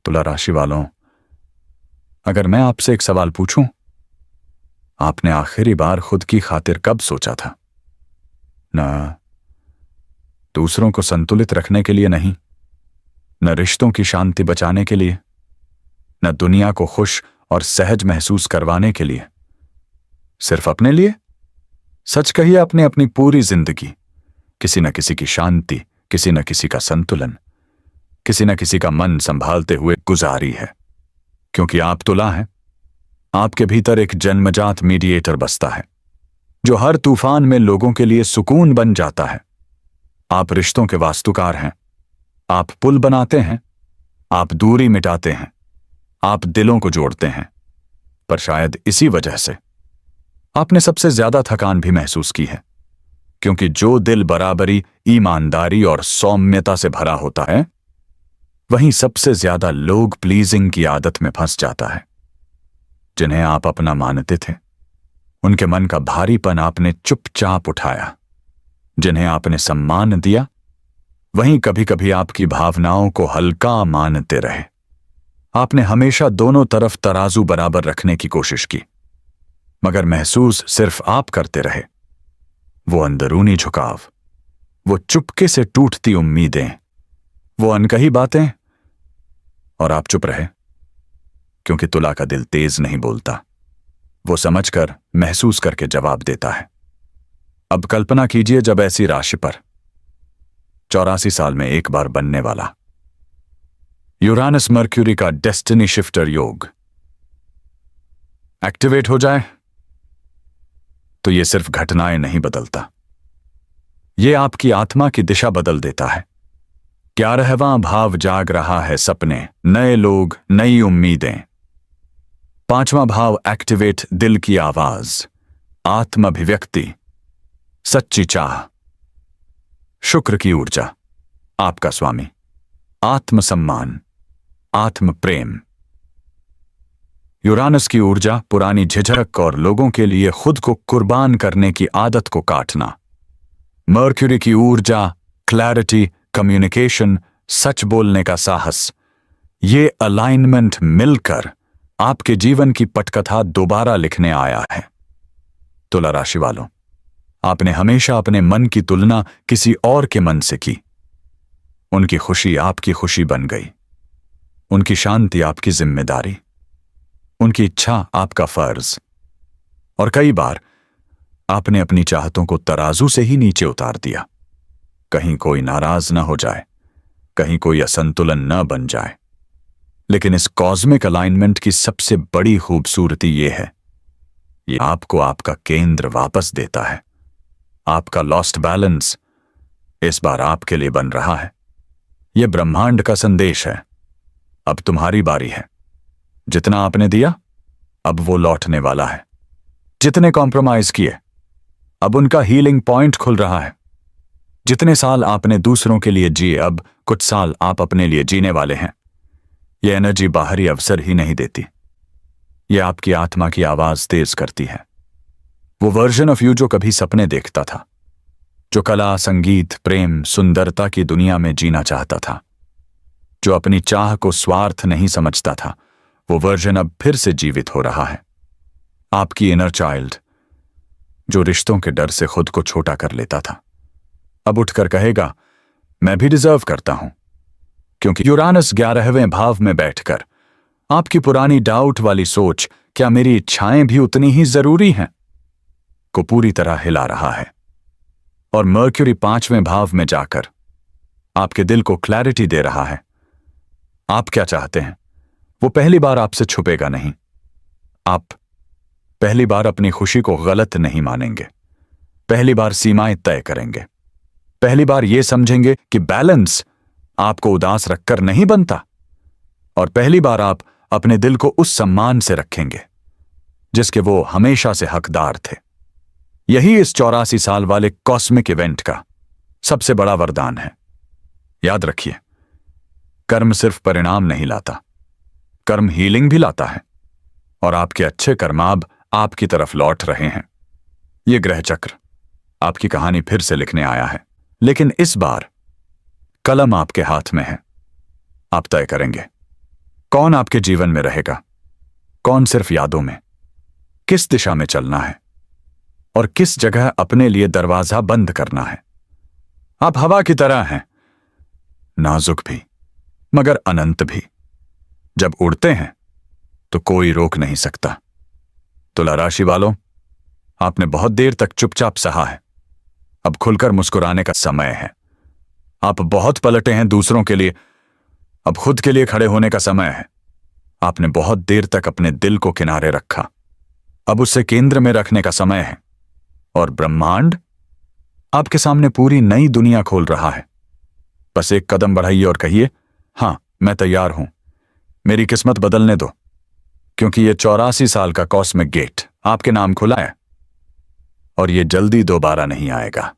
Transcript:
तुला राशि वालों, अगर मैं आपसे एक सवाल पूछूं, आपने आखिरी बार खुद की खातिर कब सोचा था? न दूसरों को संतुलित रखने के लिए नहीं, न रिश्तों की शांति बचाने के लिए, न दुनिया को खुश और सहज महसूस करवाने के लिए, सिर्फ अपने लिए। सच कहिए, आपने अपनी पूरी जिंदगी किसी न किसी की शांति, किसी न किसी का संतुलन, किसी न किसी का मन संभालते हुए गुजारी है। क्योंकि आप तुला हैं, आपके भीतर एक जन्मजात मीडिएटर बसता है जो हर तूफान में लोगों के लिए सुकून बन जाता है। आप रिश्तों के वास्तुकार हैं। आप पुल बनाते हैं, आप दूरी मिटाते हैं, आप दिलों को जोड़ते हैं। पर शायद इसी वजह से आपने सबसे ज्यादा थकान भी महसूस की है, क्योंकि जो दिल बराबरी, ईमानदारी और सौम्यता से भरा होता है, वहीं सबसे ज्यादा लोग प्लीजिंग की आदत में फंस जाता है। जिन्हें आप अपना मानते थे, उनके मन का भारीपन आपने चुपचाप उठाया। जिन्हें आपने सम्मान दिया, वहीं कभी कभी आपकी भावनाओं को हल्का मानते रहे। आपने हमेशा दोनों तरफ तराजू बराबर रखने की कोशिश की, मगर महसूस सिर्फ आप करते रहे। वो अंदरूनी झुकाव, वो चुपके से टूटती उम्मीदें, वो अनकही बातें, और आप चुप रहे, क्योंकि तुला का दिल तेज नहीं बोलता, वो समझकर, महसूस करके जवाब देता है। अब कल्पना कीजिए, जब ऐसी राशि पर 84 साल में एक बार बनने वाला यूरानस मर्क्यूरी का डेस्टिनी शिफ्टर योग एक्टिवेट हो जाए, तो ये सिर्फ घटनाएं नहीं बदलता, ये आपकी आत्मा की दिशा बदल देता है। 11वां भाव जाग रहा है सपने, नए लोग, नई उम्मीदें। 5वां भाव एक्टिवेट दिल की आवाज, आत्म अभिव्यक्ति, सच्ची चाह। शुक्र की ऊर्जा, आपका स्वामी, आत्मसम्मान, आत्म प्रेम। यूरानस की ऊर्जा, पुरानी झिझक और लोगों के लिए खुद को कुर्बान करने की आदत को काटना। मर्क्यूरी की ऊर्जा, क्लैरिटी, कम्युनिकेशन, सच बोलने का साहस। ये अलाइनमेंट मिलकर आपके जीवन की पटकथा दोबारा लिखने आया है। तुला राशि वालों, आपने हमेशा अपने मन की तुलना किसी और के मन से की। उनकी खुशी आपकी खुशी बन गई, उनकी शांति आपकी जिम्मेदारी, उनकी इच्छा आपका फर्ज। और कई बार आपने अपनी चाहतों को तराजू से ही नीचे उतार दिया, कहीं कोई नाराज न हो जाए, कहीं कोई असंतुलन न बन जाए। लेकिन इस कॉस्मिक अलाइनमेंट की सबसे बड़ी खूबसूरती यह है, ये आपको आपका केंद्र वापस देता है। आपका लॉस्ट बैलेंस इस बार आपके लिए बन रहा है। यह ब्रह्मांड का संदेश है, अब तुम्हारी बारी है। जितना आपने दिया, अब वो लौटने वाला है। जितने कॉम्प्रोमाइज किए, अब उनका हीलिंग पॉइंट खुल रहा है। जितने साल आपने दूसरों के लिए जिए, अब कुछ साल आप अपने लिए जीने वाले हैं। यह एनर्जी बाहरी अवसर ही नहीं देती, यह आपकी आत्मा की आवाज तेज करती है। वो वर्जन ऑफ यू जो कभी सपने देखता था, जो कला, संगीत, प्रेम, सुंदरता की दुनिया में जीना चाहता था, जो अपनी चाह को स्वार्थ नहीं समझता था, वो वर्जन अब फिर से जीवित हो रहा है। आपकी इनर चाइल्ड, जो रिश्तों के डर से खुद को छोटा कर लेता था, अब उठकर कहेगा, मैं भी डिजर्व करता हूं। क्योंकि यूरानस 11वें भाव में बैठकर आपकी पुरानी डाउट वाली सोच, क्या मेरी इच्छाएं भी उतनी ही जरूरी हैं, को पूरी तरह हिला रहा है। और मर्क्यूरी 5वें भाव में जाकर आपके दिल को क्लैरिटी दे रहा है। आप क्या चाहते हैं, वो पहली बार आपसे छुपेगा नहीं। आप पहली बार अपनी खुशी को गलत नहीं मानेंगे, पहली बार सीमाएं तय करेंगे, पहली बार यह समझेंगे कि बैलेंस आपको उदास रखकर नहीं बनता, और पहली बार आप अपने दिल को उस सम्मान से रखेंगे जिसके वो हमेशा से हकदार थे। यही इस 84 साल वाले कॉस्मिक इवेंट का सबसे बड़ा वरदान है। याद रखिए, कर्म सिर्फ परिणाम नहीं लाता, कर्म हीलिंग भी लाता है। और आपके अच्छे कर्म अब आपकी तरफ लौट रहे हैं। यह ग्रह चक्र आपकी कहानी फिर से लिखने आया है, लेकिन इस बार कलम आपके हाथ में है। आप तय करेंगे, कौन आपके जीवन में रहेगा, कौन सिर्फ यादों में, किस दिशा में चलना है और किस जगह अपने लिए दरवाजा बंद करना है। आप हवा की तरह हैं, नाजुक भी मगर अनंत भी। जब उड़ते हैं तो कोई रोक नहीं सकता। तुला राशि वालों, आपने बहुत देर तक चुपचाप सहा है, अब खुलकर मुस्कुराने का समय है। आप बहुत पलटे हैं दूसरों के लिए, अब खुद के लिए खड़े होने का समय है। आपने बहुत देर तक अपने दिल को किनारे रखा, अब उसे केंद्र में रखने का समय है। और ब्रह्मांड आपके सामने पूरी नई दुनिया खोल रहा है। बस एक कदम बढ़ाइए और कहिए, हां, मैं तैयार हूं, मेरी किस्मत बदलने दो, क्योंकि ये 84 साल का कॉस्मिक गेट आपके नाम खुला है और ये जल्दी दोबारा नहीं आएगा।